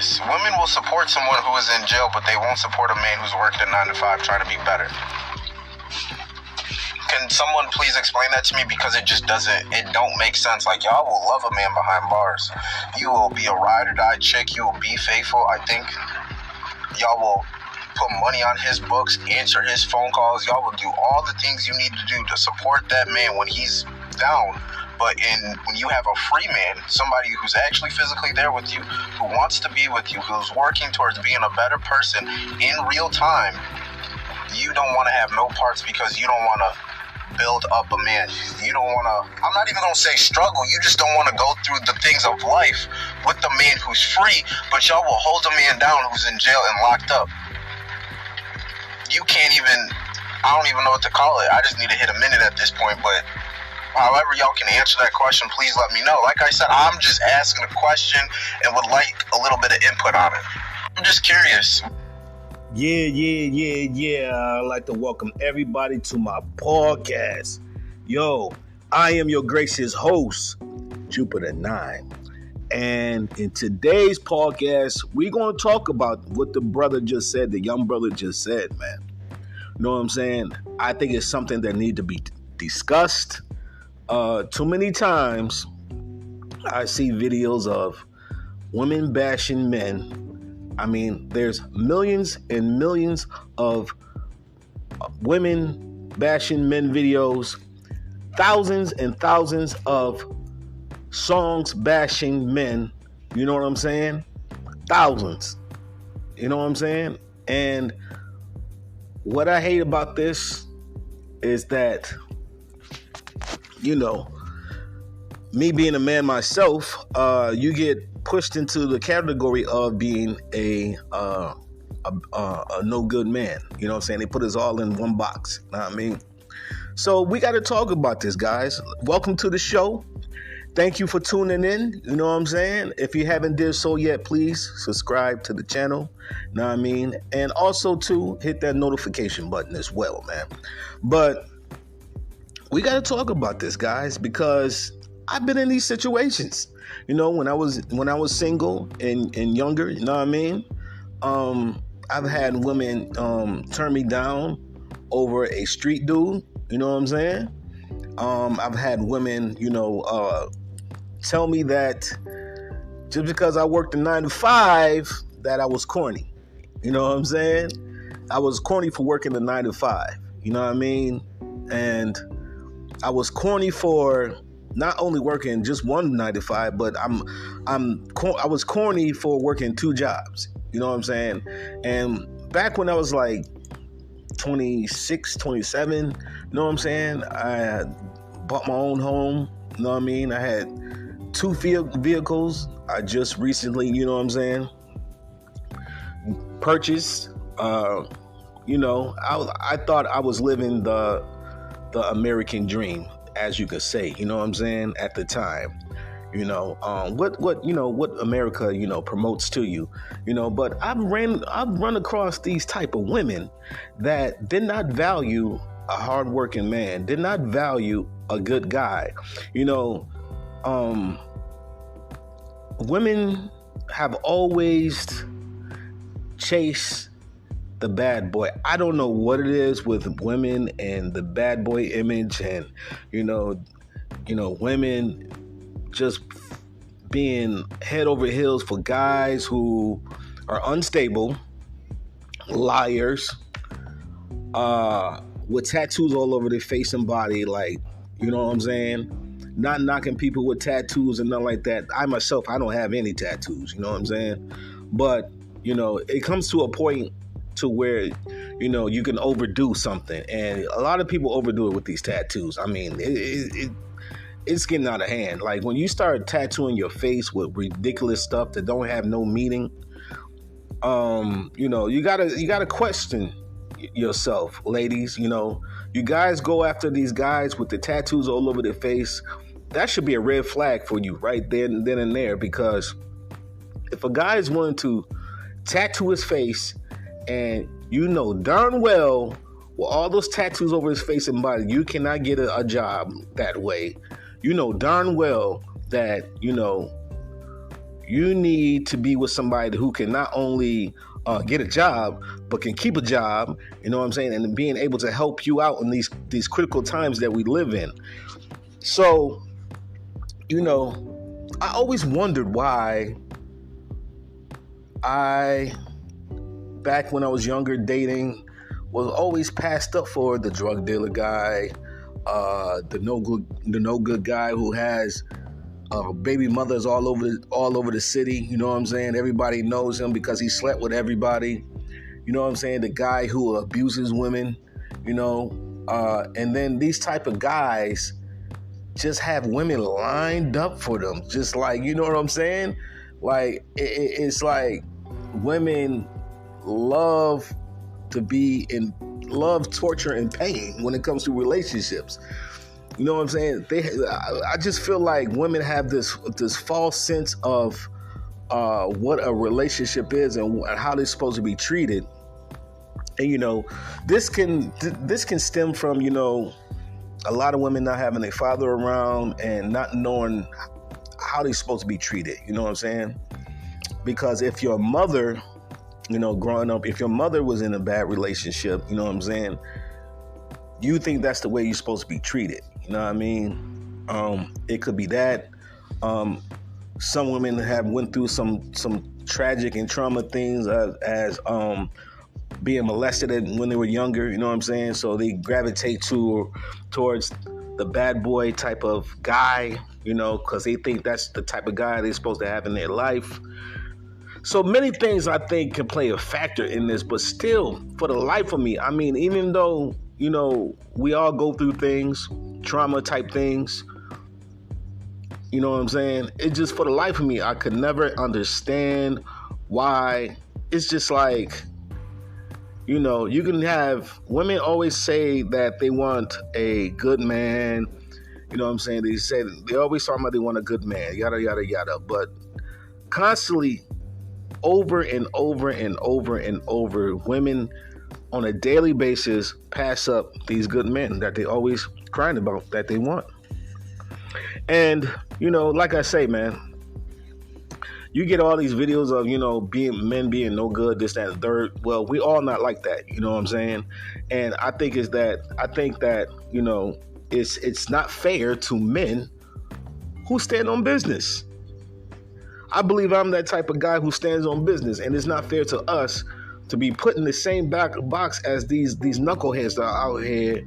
curious. Women will support someone who is in jail, but they won't support a man who's working a 9 to 5 trying to be better. Can someone please explain that to me? Because it don't make sense. Like, y'all will love a man behind bars. You will be a ride or die chick. You will be faithful. I think y'all will put money on his books, answer his phone calls. Y'all will do all the things you need to do to support that man when he's down. But when you have a free man, somebody who's actually physically there with you, who wants to be with you, who's working towards being a better person in real time, you don't want to have no parts because you don't want to build up a man. You don't want to, I'm not even going to say struggle, you just don't want to go through the things of life with the man who's free, but y'all will hold a man down who's in jail and locked up. You can't even, I don't even know what to call it. I just need to hit a minute at this point, but however y'all can answer that question, please let me know. Like I said, I'm just asking a question and would like a little bit of input on it. I'm just curious. Yeah. I'd like to welcome everybody to my podcast. Yo, I am your gracious host, Jupiter 9. And in today's podcast, we're going to talk about what the brother just said, the young brother just said, man. You know what I'm saying? I think it's something that needs to be discussed. Too many times, I see videos of women bashing men. I mean, there's millions and millions of women bashing men videos, thousands and thousands of songs bashing men. You know what I'm saying? Thousands. You know what I'm saying? And what I hate about this is that, you know, me being a man myself, you get pushed into the category of being a no good man. You know what I'm saying? They put us all in one box. You know what I mean? So we got to talk about this, guys. Welcome to the show. Thank you for tuning in. You know what I'm saying? If you haven't did so yet, please subscribe to the channel. You know what I mean? And also to hit that notification button as well, man. But we got to talk about this, guys, because I've been in these situations. You know, when I was single and younger, you know what I mean? I've had women turn me down over a street dude, you know what I'm saying? I've had women, tell me that just because I worked a 9 to 5 that I was corny. You know what I'm saying? I was corny for working a 9 to 5. You know what I mean? And I was corny for not only working just one 9 to 5, but I was corny for working 2 jobs. You know what I'm saying? And back when I was like 26, 27, you know what I'm saying? I had bought my own home. You know what I mean? I had 2 vehicles. I just recently, you know what I'm saying, purchased. I thought I was living the American dream, as you could say, you know what I'm saying, at the time, what America, promotes to you, but I've run across these type of women that did not value a hardworking man, did not value a good guy. Women have always chased the bad boy. I don't know what it is with women and the bad boy image, and women just being head over heels for guys who are unstable, liars, with tattoos all over their face and body, like, you know what I'm saying? Not knocking people with tattoos and nothing like that. I myself, I don't have any tattoos, you know what I'm saying? But, it comes to a point to where, you can overdo something. And a lot of people overdo it with these tattoos. I mean, it's getting out of hand. Like, when you start tattooing your face with ridiculous stuff that don't have no meaning, you gotta question yourself, ladies. You guys go after these guys with the tattoos all over their face. That should be a red flag for you right then and there, because if a guy is willing to tattoo his face, and darn well, with all those tattoos over his face and body, you cannot get a job that way. Darn well that, You need to be with somebody who can not only get a job, but can keep a job, you know what I'm saying, and being able to help you out in these critical times that we live in. So, I always wondered why back when I was younger, dating was always passed up for the drug dealer guy, the no good guy who has baby mothers all over the city. You know what I'm saying? Everybody knows him because he slept with everybody. You know what I'm saying? The guy who abuses women. And then these type of guys just have women lined up for them. Just like, you know what I'm saying? Like it's like women love torture, and pain when it comes to relationships. You know what I'm saying? I just feel like women have this false sense of what a relationship is and how they're supposed to be treated. And this can stem from a lot of women not having their father around and not knowing how they're supposed to be treated. You know what I'm saying? Because if your mother, growing up, if your mother was in a bad relationship, you know what I'm saying, you think that's the way you're supposed to be treated. You know what I mean? It could be that. Some women have went through some tragic and trauma things as being molested when they were younger. You know what I'm saying? So they gravitate towards the bad boy type of guy, because they think that's the type of guy they're supposed to have in their life. So many things I think can play a factor in this, but still, for the life of me, I mean, even though, we all go through things, trauma type things, you know what I'm saying? It just, for the life of me, I could never understand why. It's just like, you can have, women always say that they want a good man, you know what I'm saying? They always talk about they want a good man, yada, yada, yada, but constantly, over and over and over and over, women on a daily basis pass up these good men that they always crying about that they want. And, like I say, man, you get all these videos of, men being no good, this, that, and the third. Well, we all not like that, you know what I'm saying? And I think that, it's not fair to men who stand on business. I believe I'm that type of guy who stands on business, and it's not fair to us to be put in the same box as these knuckleheads that are out here,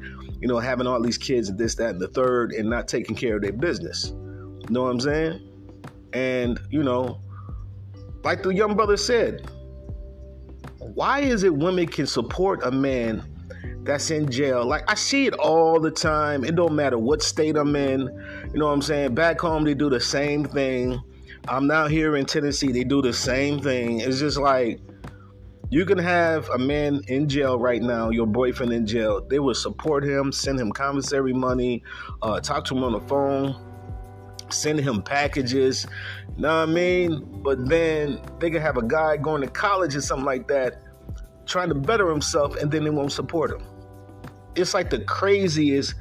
having all these kids and this, that, and the third, and not taking care of their business. You know what I'm saying? And, like the young brother said, why is it women can support a man that's in jail? Like, I see it all the time. It don't matter what state I'm in. You know what I'm saying? Back home, they do the same thing. I'm now here in Tennessee. They do the same thing. It's just like, you can have a man in jail right now, your boyfriend in jail. They will support him, send him commissary money, talk to him on the phone, send him packages. You know what I mean? But then they can have a guy going to college or something like that, trying to better himself, and then they won't support him. It's like the craziest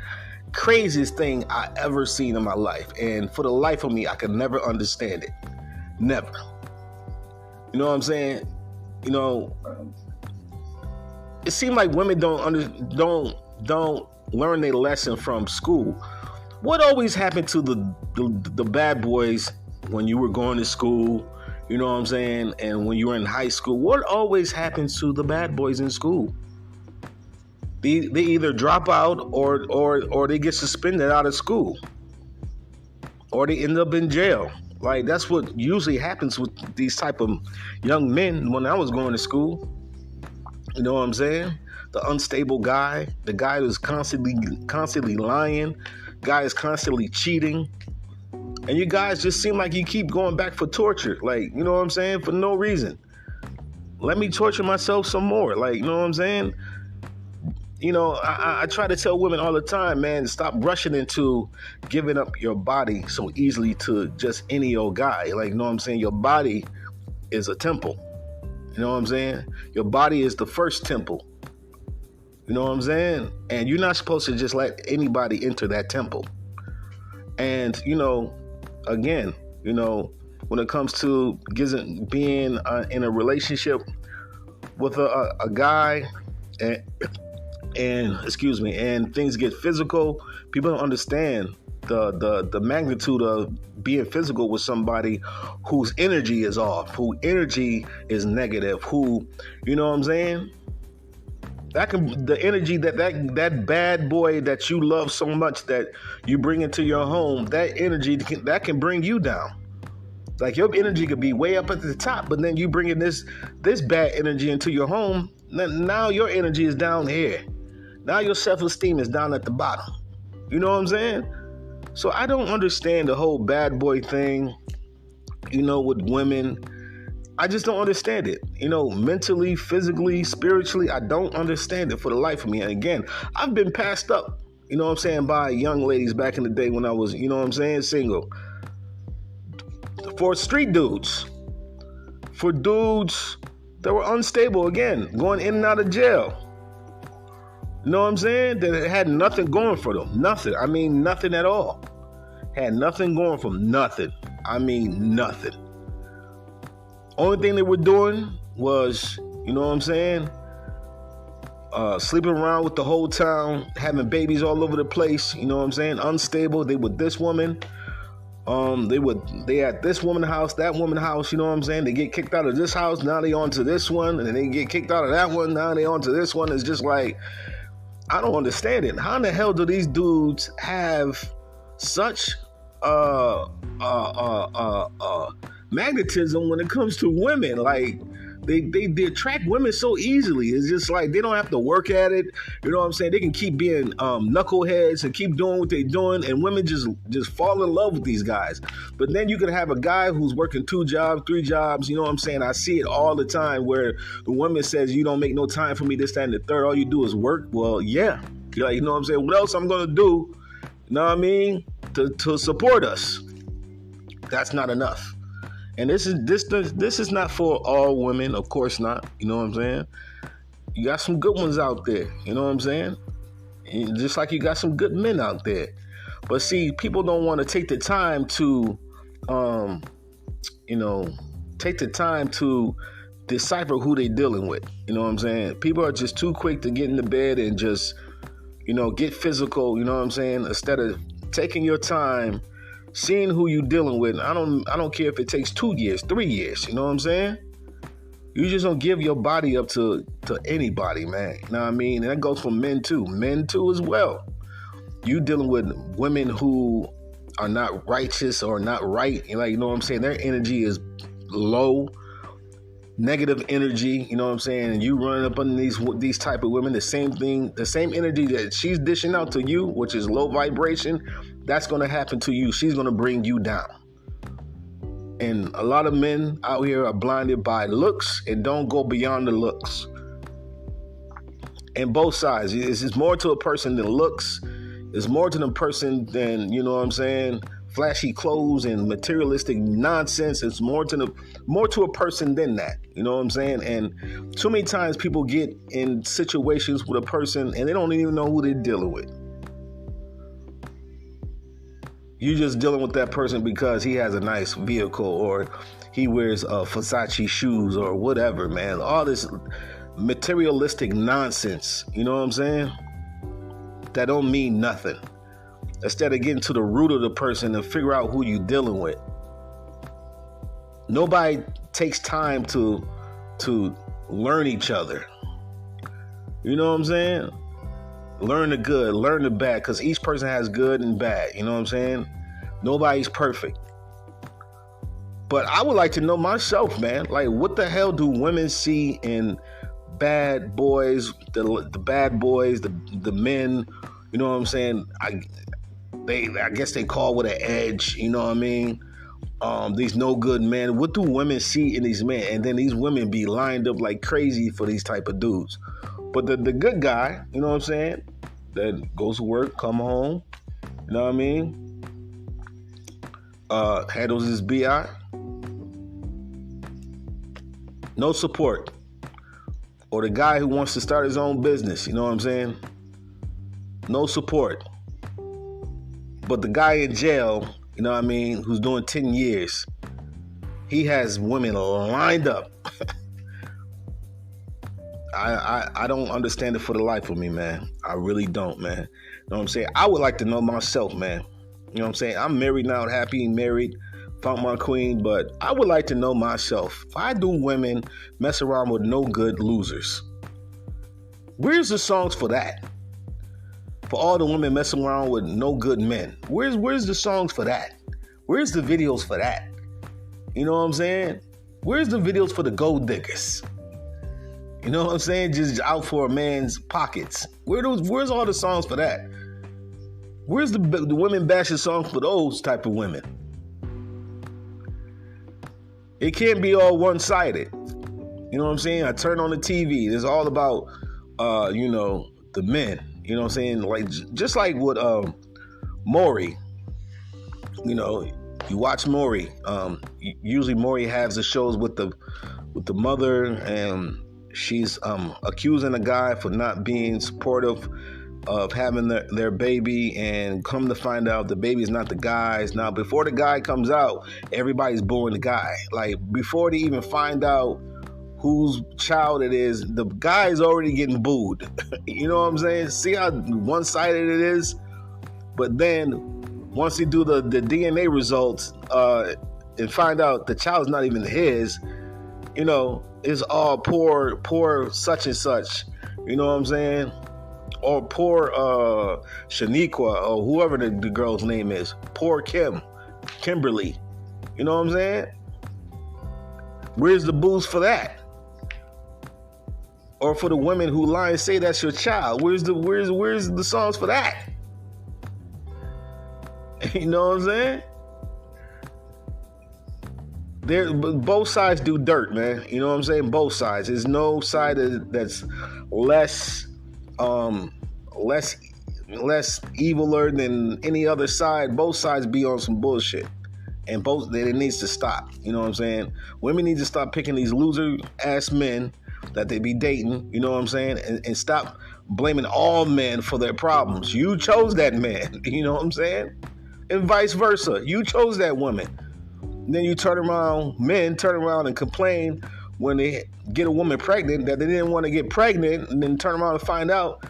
thing I ever seen in my life. And for the life of me, I could never understand it. Never. You know what I'm saying? It seems like women don't learn their lesson from school. What always happened to the bad boys when you were going to school? You know what I'm saying? And when you were in high school, what always happens to the bad boys in school? They either drop out or they get suspended out of school, or they end up in jail. Like, that's what usually happens with these type of young men when I was going to school. You know what I'm saying? The unstable guy, the guy who's constantly lying, guy is constantly cheating. And you guys just seem like you keep going back for torture. Like, you know what I'm saying? For no reason. Let me torture myself some more. Like, you know what I'm saying? I try to tell women all the time, man, stop rushing into giving up your body so easily to just any old guy. Like, you know what I'm saying? Your body is a temple. You know what I'm saying? Your body is the first temple. You know what I'm saying? And you're not supposed to just let anybody enter that temple. And, again, when it comes to being in a relationship with a guy, and things get physical. People don't understand the magnitude of being physical with somebody whose energy is off, whose energy is negative, who, you know what I'm saying? The energy that bad boy that you love so much that you bring into your home, that energy that can bring you down. Like your energy could be way up at the top, but then you bring in this bad energy into your home. Now your energy is down here. Now your self-esteem is down at the bottom. You know what I'm saying? So I don't understand the whole bad boy thing, with women. I just don't understand it. Mentally, physically, spiritually, I don't understand it for the life of me. And again, I've been passed up, by young ladies back in the day when I was, single. For street dudes. For dudes that were unstable, again, going in and out of jail. You know what I'm saying? That had nothing going for them. Nothing. I mean, nothing at all. Had nothing going for them. Nothing. I mean, nothing. Only thing they were doing was, sleeping around with the whole town, having babies all over the place, unstable. They with this woman. They at this woman's house, that woman's house, They get kicked out of this house, now they on to this one, and then they get kicked out of that one, now they on to this one. It's just like, I don't understand it. How in the hell do these dudes have such magnetism when it comes to women? Like they attract women so easily. It's just like they don't have to work at it. You know what I'm saying? They can keep being knuckleheads and keep doing what they're doing, and women just fall in love with these guys. But then you could have a guy who's working 2 jobs, 3 jobs. You know what I'm saying? I see it all the time where the woman says, "You don't make no time for me, this, that, and the third. All you do is work." Well, yeah. You're like, you know what I'm saying? What else I'm gonna do? You know what I mean? To support us. That's not enough. And this is not for all women, of course not. You know what I'm saying? You got some good ones out there. You know what I'm saying? And just like you got some good men out there. But see, people don't want to take the time to, decipher who they're dealing with. You know what I'm saying? People are just too quick to get into bed and just, get physical. You know what I'm saying? Instead of taking your time, seeing who you dealing with. I don't care if it takes 2 years, 3 years. You know what I'm saying? You just don't give your body up to anybody, man. You know what I mean? And that goes for men too. Men too as well. You dealing with women who are not righteous or not right. You know what I'm saying? Their energy is low, negative energy. You know what I'm saying? And you running up under these type of women, the same thing, the same energy that she's dishing out to you, which is low vibration. That's going to happen to you. She's going to bring you down. And a lot of men out here are blinded by looks and don't go beyond the looks. And both sides. It's more to a person than looks. It's more to the person than, flashy clothes and materialistic nonsense. It's more to a person than that. You know what I'm saying? And too many times people get in situations with a person and they don't even know who they're dealing with. You're just dealing with that person because he has a nice vehicle or he wears Versace shoes or whatever, man. All this materialistic nonsense, you know what I'm saying? That don't mean nothing. Instead of getting to the root of the person and figure out who you're dealing with. Nobody takes time to learn each other. You know what I'm saying? Learn the good, learn the bad, because each person has good and bad. You know what I'm saying? Nobody's perfect. But I would like to know myself, man. Like, what the hell do women see in bad boys, the bad boys, the men? You know what I'm saying? I guess they call with an edge. You know what I mean? These no good men. What do women see in these men? And then these women be lined up like crazy for these type of dudes. But the good guy, you know what I'm saying, that goes to work, come home, you know what I mean, handles his BI, no support. Or the guy who wants to start his own business, you know what I'm saying, no support. But the guy in jail, you know what I mean, who's doing 10 years, he has women lined up. I don't understand it for the life of me, man. I really don't, man. You know what I'm saying? I would like to know myself, man. You know what I'm saying? I'm married now, happy, married, found my queen, but I would like to know myself. Why do women mess around with no good losers? Where's the songs for that? For all the women messing around with no good men. Where's the songs for that? Where's the videos for that? You know what I'm saying? Where's the videos for the gold diggers? You know what I'm saying? Just out for a man's pockets. Where's all the songs for that? Where's the women bashing songs for those type of women? It can't be all one-sided. You know what I'm saying? I turn on the TV. It's all about, the men. You know what I'm saying? Like just like with Maury. You know, you watch Maury. Usually Maury has the shows with the mother, and she's accusing the guy for not being supportive of having their baby, and come to find out the baby is not the guy's. Now, before the guy comes out, everybody's booing the guy. Like, before they even find out whose child it is, the guy is already getting booed. You know what I'm saying? See how one-sided it is? But then, once they do the DNA results and find out the child's not even his, you know, it's all poor such and such. You know what I'm saying? Or poor Shaniqua, or whoever the girl's name is. Poor Kimberly. You know what I'm saying? Where's the boost for that? Or for the women who lie and say that's your child. Where's the songs for that? You know what I'm saying? Both sides do dirt, man. You know what I'm saying? Both sides. There's no side that's less eviler than any other side. Both sides be on some bullshit, and it needs to stop. You know what I'm saying? Women need to stop picking these loser ass men that they be dating. You know what I'm saying? And stop blaming all men for their problems. You chose that man. You know what I'm saying? And vice versa. You chose that woman. Then you men turn around and complain when they get a woman pregnant that they didn't want to get pregnant, and then turn around and find out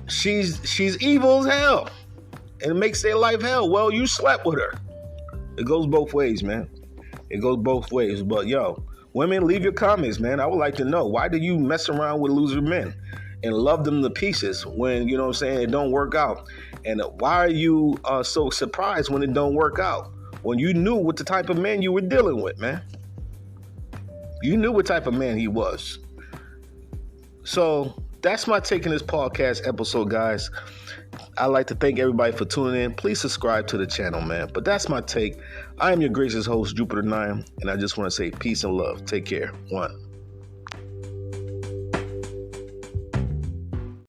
she's evil as hell, and it makes their life hell. Well, you slept with her. It goes both ways, man. It goes both ways. But women, leave your comments, man. I would like to know, why do you mess around with loser men and love them to pieces when, you know what I'm saying, it don't work out? And why are you so surprised when it don't work out? When you knew what the type of man you were dealing with, man. You knew what type of man he was. So that's my take in this podcast episode, guys. I'd like to thank everybody for tuning in. Please subscribe to the channel, man. But that's my take. I am your gracious host, Jupiter 9, and I just want to say peace and love. Take care. 1.